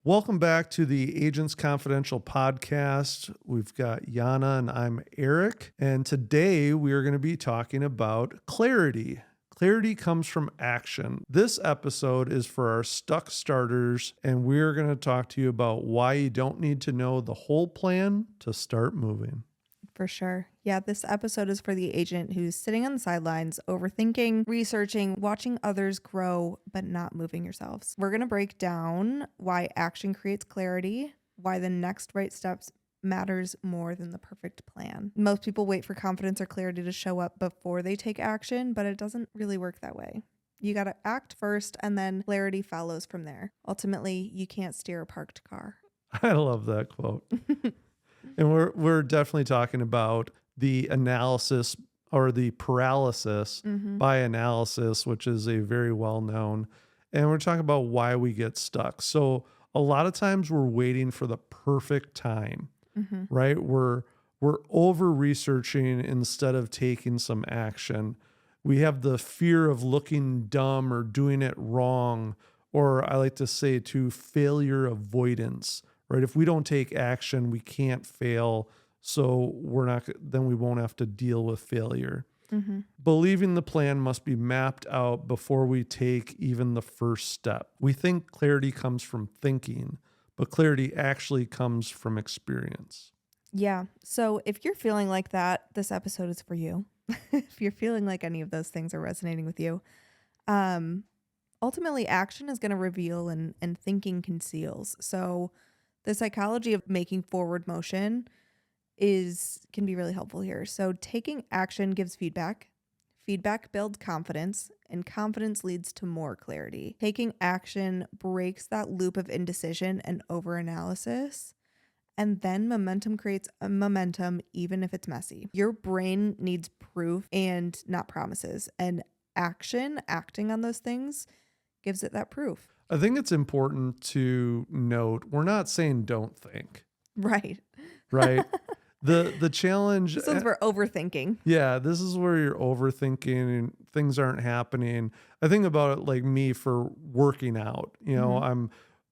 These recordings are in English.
Welcome back to the Agents Confidential podcast. We've got Yana and I'm Eric. And today we are going to be talking about clarity. Clarity comes from action. This episode is for our stuck starters, and we're going to talk to you about why you don't need to know the whole plan to start moving. For sure. Yeah, this episode is for the agent who's sitting on the sidelines, overthinking, researching, watching others grow, but not moving yourselves. We're going to break down why action creates clarity, why the next right steps matters more than the perfect plan. Most people wait for confidence or clarity to show up before they take action, but it doesn't really work that way. You got to act first and then clarity follows from there. Ultimately, you can't steer a parked car. I love that quote. And we're definitely talking about the analysis or the paralysis by analysis, which is a very well known. And we're talking about why we get stuck. So a lot of times we're waiting for the perfect time, right? We're over researching instead of taking some action. We have the fear of looking dumb or doing it wrong, or I like to say to failure avoidance. Right? If we don't take action, we can't fail. So then we won't have to deal with failure. Believing the plan must be mapped out before we take even the first step. We think clarity comes from thinking, but clarity actually comes from experience. Yeah. So if you're feeling like that, this episode is for you. If you're feeling like any of those things are resonating with you, ultimately action is going to reveal and thinking conceals. So the psychology of making forward motion can be really helpful here. So taking action gives feedback. Feedback builds confidence, and confidence leads to more clarity. Taking action breaks that loop of indecision and overanalysis. And then momentum creates a momentum, even if it's messy. Your brain needs proof and not promises. And acting on those things, gives it that proof. I think it's important to note we're not saying don't think. Right. Right. The challenge. This one's we're overthinking. Yeah, this is where you're overthinking and things aren't happening. I think about it like me for working out.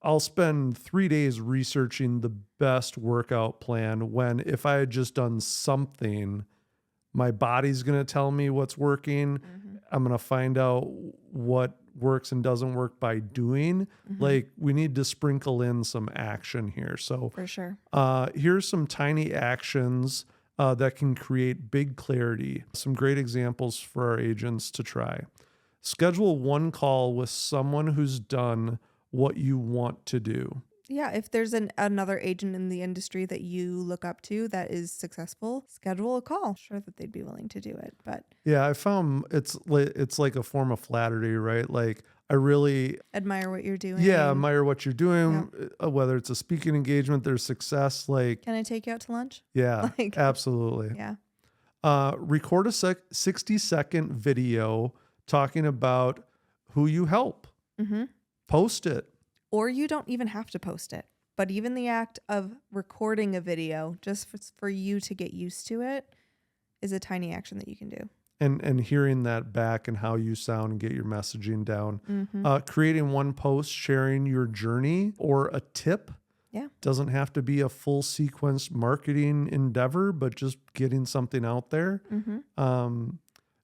I'll spend 3 days researching the best workout plan when if I had just done something, my body's going to tell me what's working. I'm going to find out what works and doesn't work by doing. Like we need to sprinkle in some action here. So For sure. here's some tiny actions that can create big clarity. Some great examples for our agents to try. Schedule one call with someone who's done what you want to do. Yeah, if there's another agent in the industry that you look up to that is successful, schedule a call. Sure that they'd be willing to do it, but Yeah, I found it's like a form of flattery, right? Like I really admire what you're doing. admire what you're doing, whether it's a speaking engagement, there's success. Like, Can I take you out to lunch? yeah, Like, absolutely. yeah. Record a 60-second video talking about who you help. Post it. Or you don't even have to post it. But even the act of recording a video, just for you to get used to it, is a tiny action that you can do. And hearing that back and how you sound and get your messaging down. Creating one post, sharing your journey or a tip. Yeah. Doesn't have to be a full sequence marketing endeavor, but just getting something out there.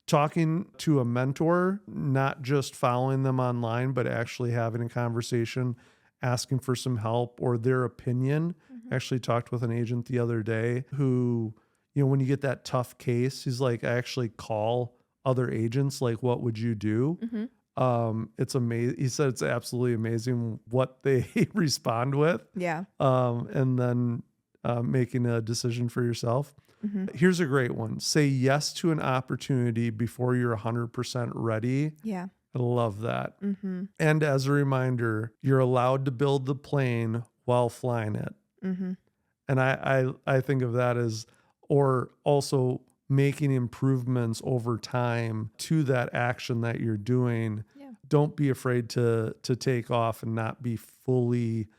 Talking to a mentor, not just following them online, but actually having a conversation, asking for some help or their opinion. Actually talked with an agent the other day who, when you get that tough case, he's like, I actually call other agents, like, what would you do? It's amazing. He said it's absolutely amazing what they respond with. Yeah. And then making a decision for yourself. Here's a great one. Say yes to an opportunity before you're 100% ready. Yeah. I love that. And as a reminder, you're allowed to build the plane while flying it. And I think of that as, or also making improvements over time to that action that you're doing. Yeah. Don't be afraid to take off and not be fully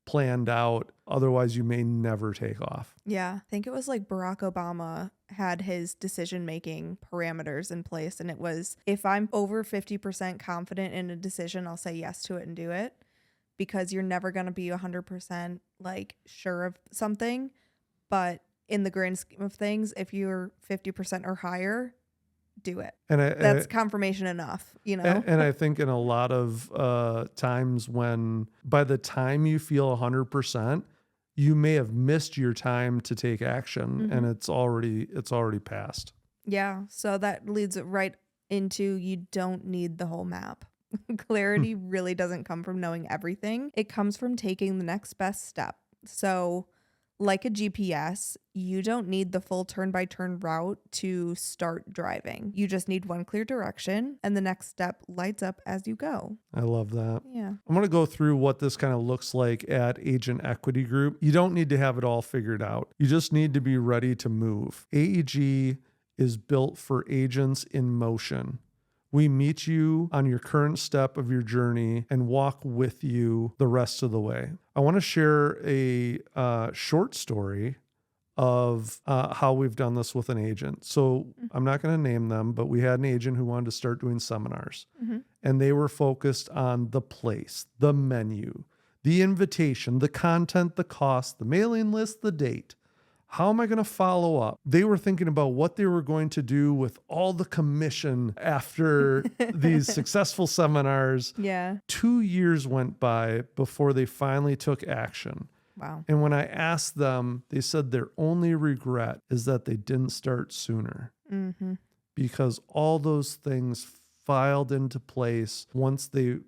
planned out. Otherwise, you may never take off. Yeah. I think it was like Barack Obama had his decision-making parameters in place. And it was, if I'm over 50% confident in a decision, I'll say yes to it and do it. because you're never going to be 100% like sure of something. But in the grand scheme of things, if you're 50% or higher, do it. And That's confirmation enough, you know? and I think in a lot of times when by the time you feel 100%, you may have missed your time to take action and it's already passed. Yeah. So that leads it right into you don't need the whole map. Clarity really doesn't come from knowing everything. It comes from taking the next best step. So, like a GPS, you don't need the full turn-by-turn route to start driving. You just need one clear direction, and the next step lights up as you go. I love that. Yeah. I'm going to go through what this kind of looks like at Agent Equity Group. You don't need to have it all figured out. You just need to be ready to move. AEG is built for agents in motion. We meet you on your current step of your journey and walk with you the rest of the way. I want to share a short story of how we've done this with an agent. So I'm not going to name them, but we had an agent who wanted to start doing seminars, and they were focused on the place, the menu, the invitation, the content, the cost, the mailing list, the date. How am I going to follow up? They were thinking about what they were going to do with all the commission after these successful seminars. Yeah. 2 years went by before they finally took action. Wow. And when I asked them, they said their only regret is that they didn't start sooner because all those things filed into place once they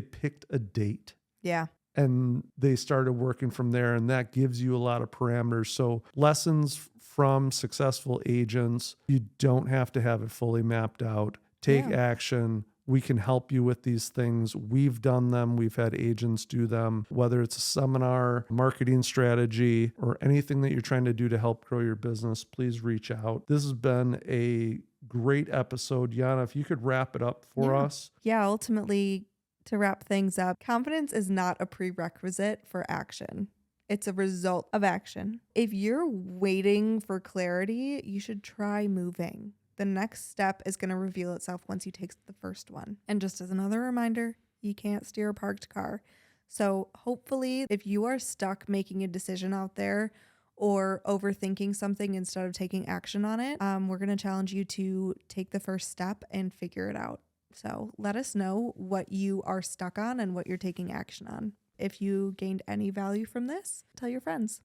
picked a date. Yeah. And they started working from there, and that gives you a lot of parameters. So lessons from successful agents, you don't have to have it fully mapped out. Take action. We can help you with these things. We've done them. We've had agents do them, whether it's a seminar, marketing strategy, or anything that you're trying to do to help grow your business, please reach out. This has been a great episode. Yana, if you could wrap it up for us. Yeah, ultimately, to wrap things up, confidence is not a prerequisite for action. It's a result of action. If you're waiting for clarity, you should try moving. The next step is going to reveal itself once you take the first one. And just as another reminder, you can't steer a parked car. So hopefully, if you are stuck making a decision out there or overthinking something instead of taking action on it, we're going to challenge you to take the first step and figure it out. So let us know what you are stuck on and what you're taking action on. If you gained any value from this, tell your friends.